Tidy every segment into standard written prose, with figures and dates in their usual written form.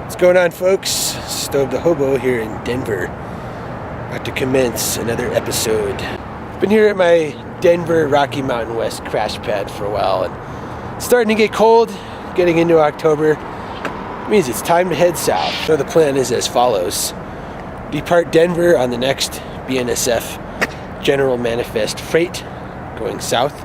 What's going on, folks? Stobe the Hobo here in Denver. About to commence another episode. I've been here at my Denver Rocky Mountain West crash pad for a while, and it's starting to get cold, getting into October. It means it's time to head south. So the plan is as follows. Depart Denver on the next BNSF General Manifest Freight going south.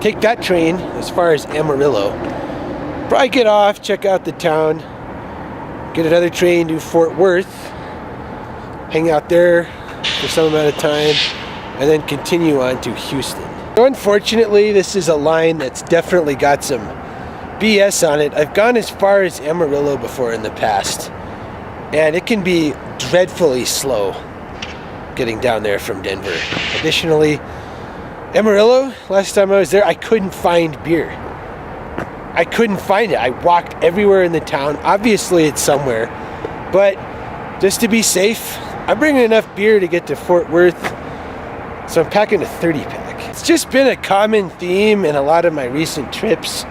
Take that train as far as Amarillo. Probably get off, check out the town, get another train to Fort Worth, hang out there for some amount of time, and then continue on to Houston. So unfortunately, this is a line that's definitely got some BS on it. I've gone as far as Amarillo before in the past, and it can be dreadfully slow getting down there from Denver. Additionally, Amarillo, last time I was there, I couldn't find beer. I couldn't find it. I walked everywhere in the town. Obviously it's somewhere, but just to be safe, I'm bringing enough beer to get to Fort Worth, so I'm packing a 30 pack. It's just been a common theme in a lot of my recent trips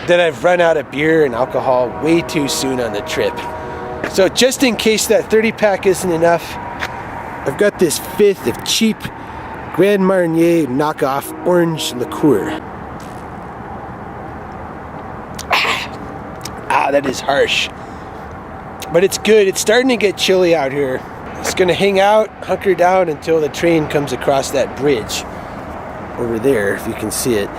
that I've run out of beer and alcohol way too soon on the trip. So just in case that 30 pack isn't enough, I've got this fifth of cheap Grand Marnier knockoff orange liqueur. That is harsh, but it's good. It's starting to get chilly out here. It's gonna hang out, hunker down until the train comes across that bridge over there, if you can see it.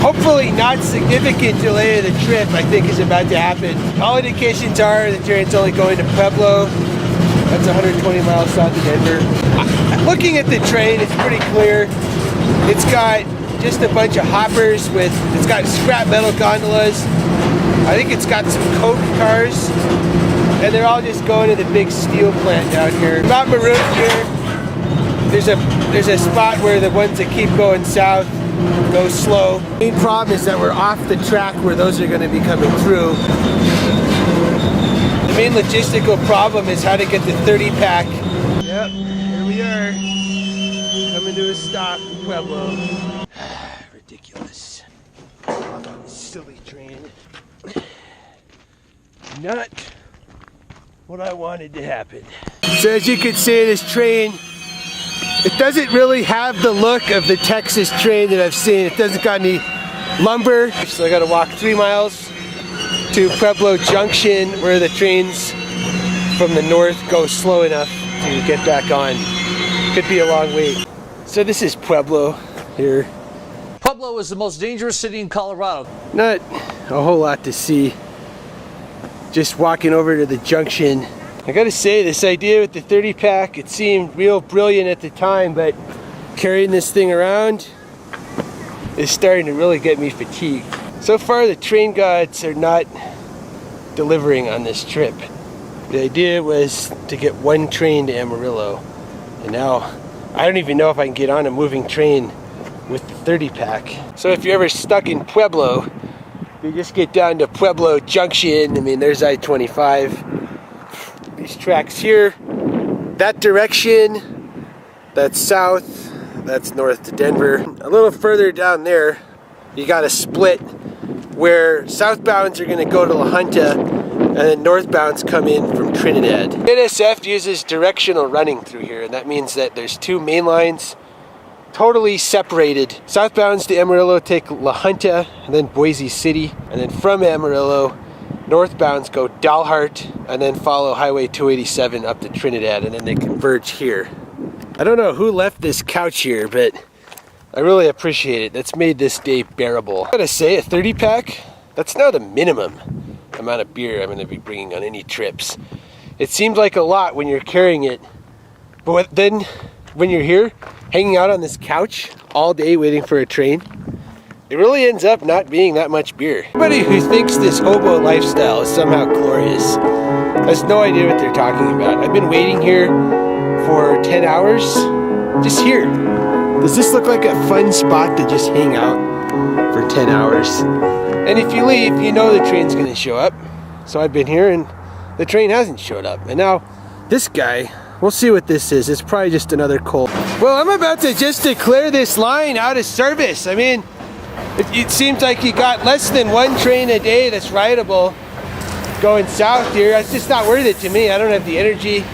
Hopefully not significant delay of the trip, I think, is about to happen. All indications are the train's only going to Pueblo. That's 120 miles south of Denver. Looking at the train, it's pretty clear. It's got just a bunch of hoppers it's got scrap metal gondolas. I think it's got some coke cars. And they're all just going to the big steel plant down here. About marooned here, there's a spot where the ones that keep going south go slow. The main problem is that we're off the track where those are going to be coming through. The main logistical problem is how to get the 30 pack. Yep, here we are. Coming to a stop in Pueblo. Ridiculous. Silly train. Not what I wanted to happen. So as you can see, this train, it doesn't really have the look of the Texas train that I've seen. It doesn't got any lumber. So I gotta walk 3 miles to Pueblo Junction where the trains from the north go slow enough to get back on. Could be a long wait. So this is Pueblo here. Pueblo is the most dangerous city in Colorado. Not a whole lot to see. Just walking over to the junction. I gotta say, this idea with the 30 pack, it seemed real brilliant at the time, but carrying this thing around is starting to really get me fatigued. So far, the train gods are not delivering on this trip. The idea was to get one train to Amarillo, and now I don't even know if I can get on a moving train with the 30 pack. So if you're ever stuck in Pueblo, you just get down to Pueblo Junction. I mean, there's I-25. These tracks here, that direction, that's south, that's north to Denver. A little further down there, you got a split where southbounds are gonna go to La Junta and then northbounds come in from Trinidad. NSF uses directional running through here, and that means that there's 2 main lines totally separated. Southbounds to Amarillo take La Junta and then Boise City, and then from Amarillo, northbounds go Dalhart and then follow Highway 287 up to Trinidad, and then they converge here. I don't know who left this couch here, but I really appreciate it. That's made this day bearable. I gotta say, a 30 pack, that's now the minimum amount of beer I'm gonna be bringing on any trips. It seems like a lot when you're carrying it, but then when you're here, hanging out on this couch all day waiting for a train, it really ends up not being that much beer. Anybody who thinks this hobo lifestyle is somehow glorious has no idea what they're talking about. I've been waiting here for 10 hours, just here. Does this look like a fun spot to just hang out for 10 hours? And if you leave, you know the train's gonna show up. So I've been here and the train hasn't showed up. And now this guy, we'll see what this is. It's probably just another coal. Well, I'm about to just declare this line out of service. I mean, it seems like you got less than 1 train a day that's rideable going south here. That's just not worth it to me. I don't have the energy.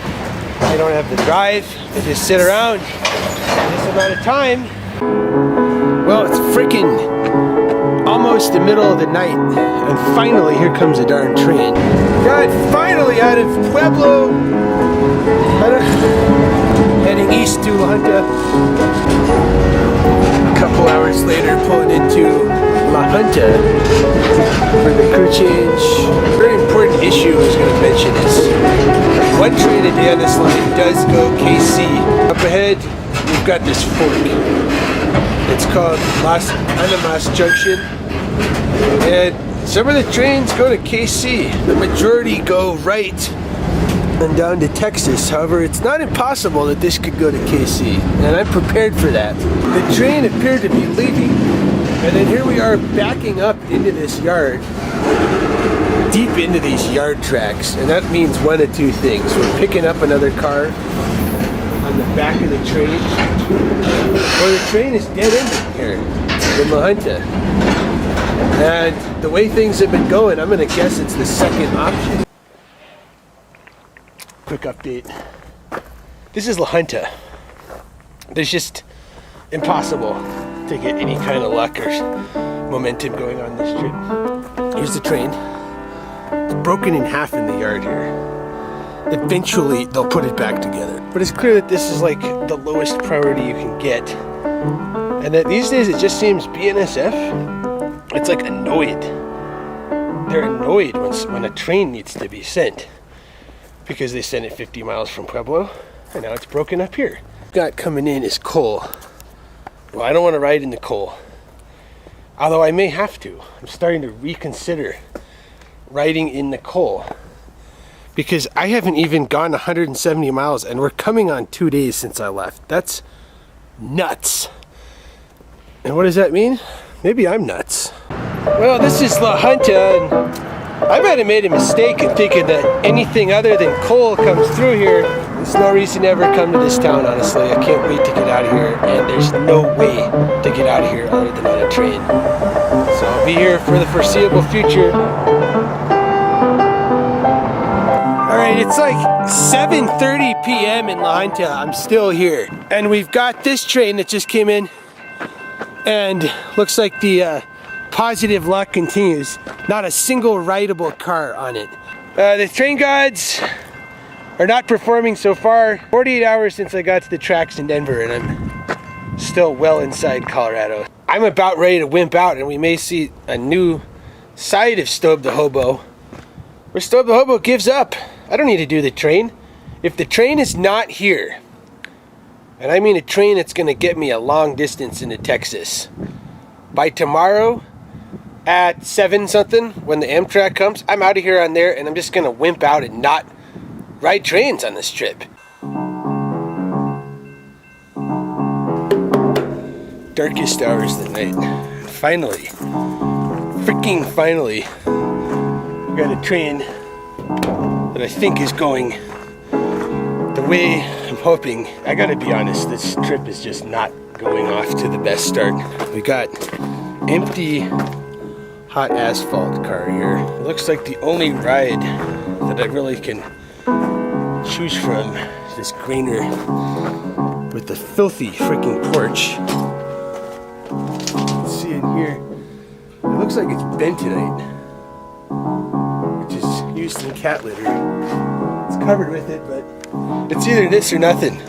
I don't have the drive to just sit around this amount of time. Well, it's freaking almost the middle of the night, and finally here comes a darn train. Got finally out of Pueblo, heading east to La Junta. A couple hours later, pulling into La Junta for the crew change. A very important issue I was going to mention is 1 train a day on this line does go KC. Up ahead, we've got this fork. It's called Las Animas Junction, and some of the trains go to KC. The majority go right and down to Texas. However, it's not impossible that this could go to KC, and I'm prepared for that. The train appeared to be leaving, and then here we are backing up into this yard, deep into these yard tracks, and that means one of 2 things. We're picking up another car on the back of the train, or the train is dead ended here in La Junta. And the way things have been going, I'm gonna guess it's the second option. Quick update. This is La Junta. There's just impossible to get any kind of luck or momentum going on this trip. Here's the train. It's broken in half in the yard here. Eventually they'll put it back together. But it's clear that this is like the lowest priority you can get. And that these days it just seems BNSF, it's like annoyed. They're annoyed when a train needs to be sent, because they sent it 50 miles from Pueblo, and now it's broken up here. Got coming in is coal. Well, I don't want to ride in the coal, although I may have to. I'm starting to reconsider riding in the coal, because I haven't even gone 170 miles, and we're coming on 2 days since I left. That's nuts. And what does that mean? Maybe I'm nuts. Well, this is La Junta, and I might have made a mistake in thinking that anything other than coal comes through here. There's no reason to ever come to this town, honestly. I can't wait to get out of here, and there's no way to get out of here other than on a train. So I'll be here for the foreseeable future. Alright, it's like 7:30 p.m. in La Junta. I'm still here. And we've got this train that just came in, and looks like the positive luck continues. Not a single rideable car on it. The train gods are not performing so far. 48 hours since I got to the tracks in Denver, and I'm still well inside Colorado. I'm about ready to wimp out, and we may see a new side of Stobe the Hobo, where Stobe the Hobo gives up. I don't need to do the train. If the train is not here, and I mean a train that's gonna get me a long distance into Texas, by tomorrow at 7 something, when the Amtrak comes, I'm out of here on there, and I'm just gonna wimp out and not ride trains on this trip. Darkest hours of the night. Finally, freaking finally, we got a train that I think is going the way I'm hoping. I gotta be honest, this trip is just not going off to the best start. We got empty hot asphalt car here. It looks like the only ride that I really can choose from is this Grainer with the filthy freaking porch. You can see in here, it looks like it's bentonite, which is used in cat litter. It's covered with it, but it's either this or nothing.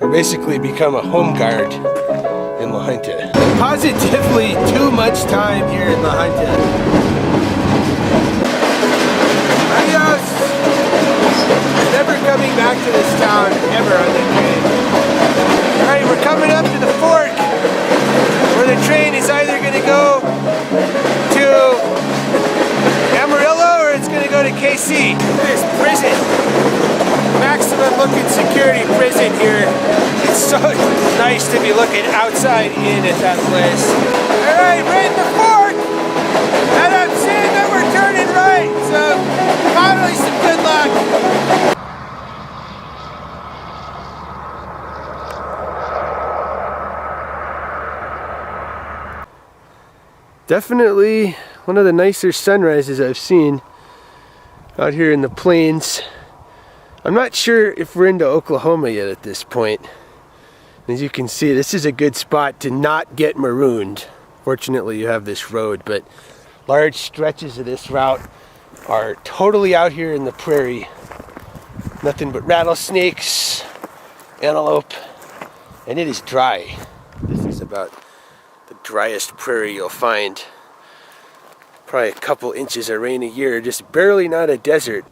Or basically become a home guard in La Junta. Positively too much time here in La Junta. Adios! Never coming back to this town, ever on the train. Alright, we're coming up to the fork, where the train is either going to go to Amarillo or it's going to go to KC. This prison, maximum looking security prison here. It's so nice to be looking outside in at that place. Alright, we're at the fork, and I'm seeing that we're turning right, so finally some good luck. Definitely one of the nicer sunrises I've seen out here in the plains. I'm not sure if we're into Oklahoma yet at this point. As you can see, this is a good spot to not get marooned. Fortunately, you have this road, but large stretches of this route are totally out here in the prairie. Nothing but rattlesnakes, antelope, and it is dry. This is about the driest prairie you'll find. Probably a couple inches of rain a year, just barely not a desert.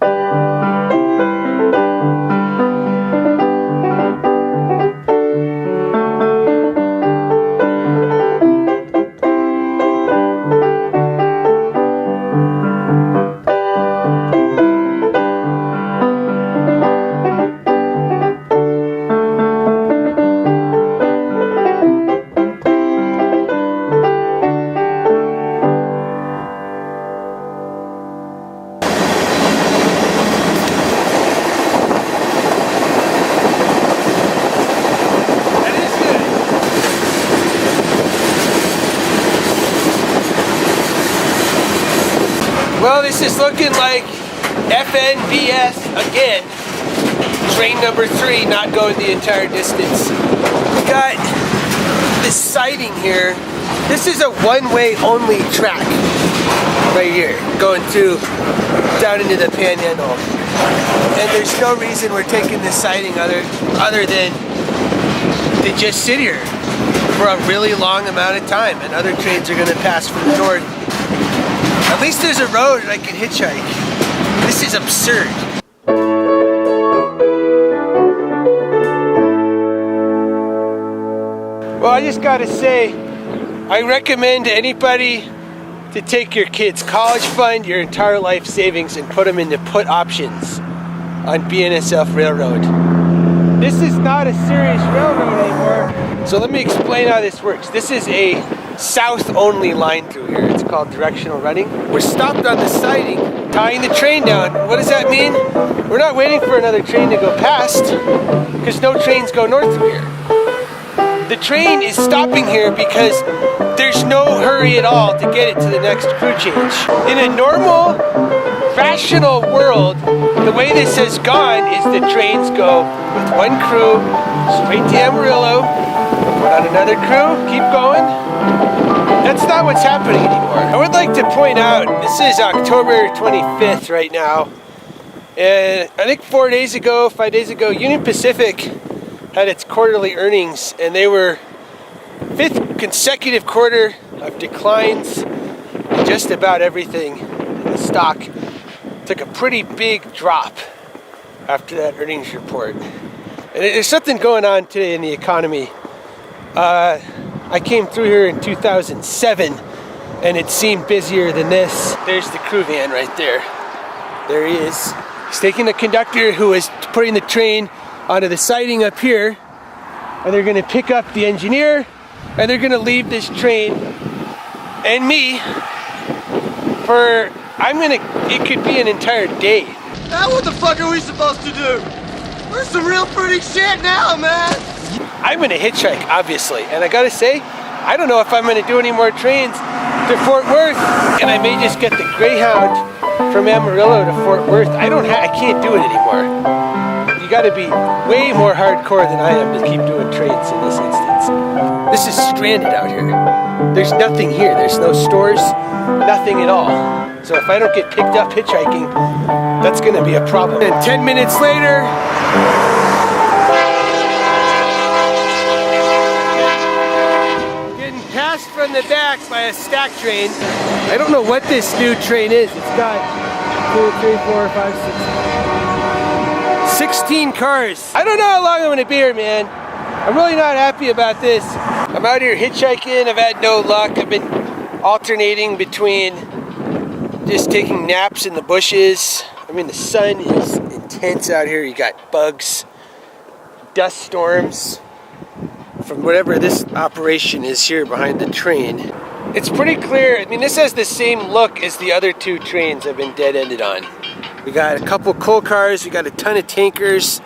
Well, this is looking like FNBS again. Train number 3 not going the entire distance. We got this siding here. This is a one-way only track right here, going through down into the Panhandle. And there's no reason we're taking this siding other than to just sit here for a really long amount of time, and other trains are going to pass from the north. At least there's a road and I can hitchhike. This is absurd. Well, I just gotta say, I recommend to anybody to take your kids' college fund, your entire life savings, and put them into put options on BNSF Railroad. This is not a serious railroad anymore. So let me explain how this works. This is a south only line through here. It's called directional running. We're stopped on the siding, tying the train down. What does that mean? We're not waiting for another train to go past, because no trains go north through here. The train is stopping here because there's no hurry at all to get it to the next crew change. In a normal, rational world, the way this has gone is the trains go with one crew straight to Amarillo, put on another crew, keep going. That's not what's happening anymore. I would like to point out, this is October 25th right now, and I think 5 days ago, Union Pacific had its quarterly earnings, and they were 5th consecutive quarter of declines in just about everything. The stock took a pretty big drop after that earnings report. And there's something going on today in the economy. I came through here in 2007 and it seemed busier than this. There's the crew van right there. There he is. He's taking the conductor who is putting the train onto the siding up here, and they're gonna pick up the engineer, and they're gonna leave this train and me for, it could be an entire day. Now what the fuck are we supposed to do? We're some real pretty shit now, man! I'm gonna hitchhike, obviously, and I gotta say, I don't know if I'm gonna do any more trains to Fort Worth, and I may just get the Greyhound from Amarillo to Fort Worth. I can't do it anymore. You gotta be way more hardcore than I am to keep doing trains in this instance. This is stranded out here. There's nothing here. There's no stores, nothing at all. So if I don't get picked up hitchhiking, that's gonna be a problem. And 10 minutes later, getting passed from the back by a stack train. I don't know what this new train is. It's got 2, 3, 4, 5, 6, 16 cars. I don't know how long I'm gonna be here, man. I'm really not happy about this. I'm out here hitchhiking. I've had no luck. I've been alternating between just taking naps in the bushes. I mean, the sun is intense out here. You got bugs, dust storms from whatever this operation is here behind the train. It's pretty clear. I mean, this has the same look as the other 2 trains I've been dead-ended on. We got a couple coal cars, we got a ton of tankers,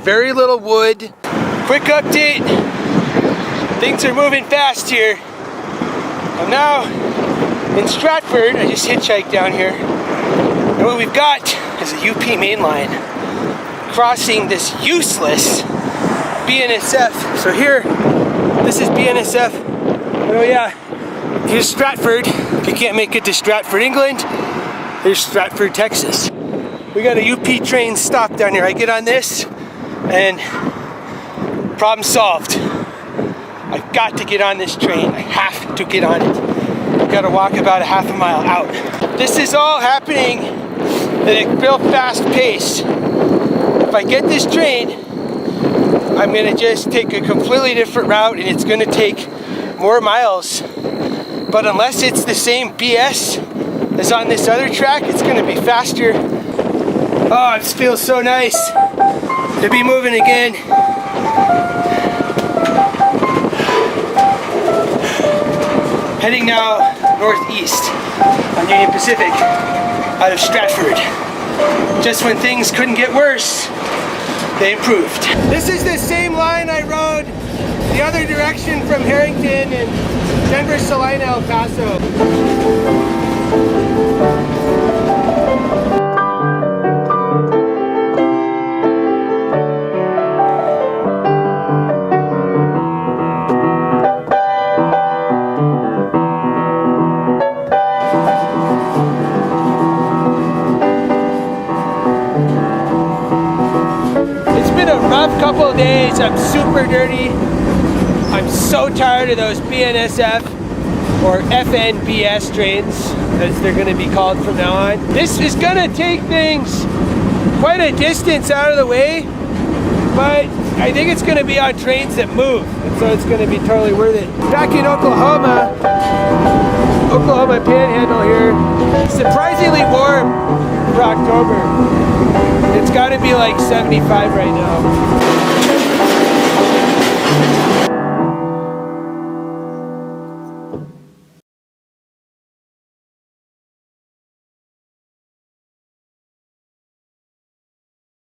very little wood. Quick update, things are moving fast here. I'm now in Stratford. I just hitchhiked down here. And what we've got is a UP main line crossing this useless BNSF. So here, this is BNSF. Oh yeah, here's Stratford. If you can't make it to Stratford, England, here's Stratford, Texas. We got a UP train stop down here. I get on this and problem solved. I've got to get on this train. I have to get on it. I've got to walk about a half a mile out. This is all happening at a real fast pace. If I get this train, I'm gonna just take a completely different route and it's gonna take more miles. But unless it's the same BS as on this other track, it's gonna be faster. Oh, it feels so nice to be moving again. Heading now northeast on Union Pacific out of Stratford. Just when things couldn't get worse, they improved. This is the same line I rode the other direction from Harrington and Denver, Salina, El Paso. Couple of days, I'm super dirty. I'm so tired of those BNSF or FNBS trains, as they're going to be called from now on. This is going to take things quite a distance out of the way, but I think it's going to be on trains that move, and so it's going to be totally worth it. Back in Oklahoma Panhandle here, surprisingly warm for October. It's got to be like 75 right now.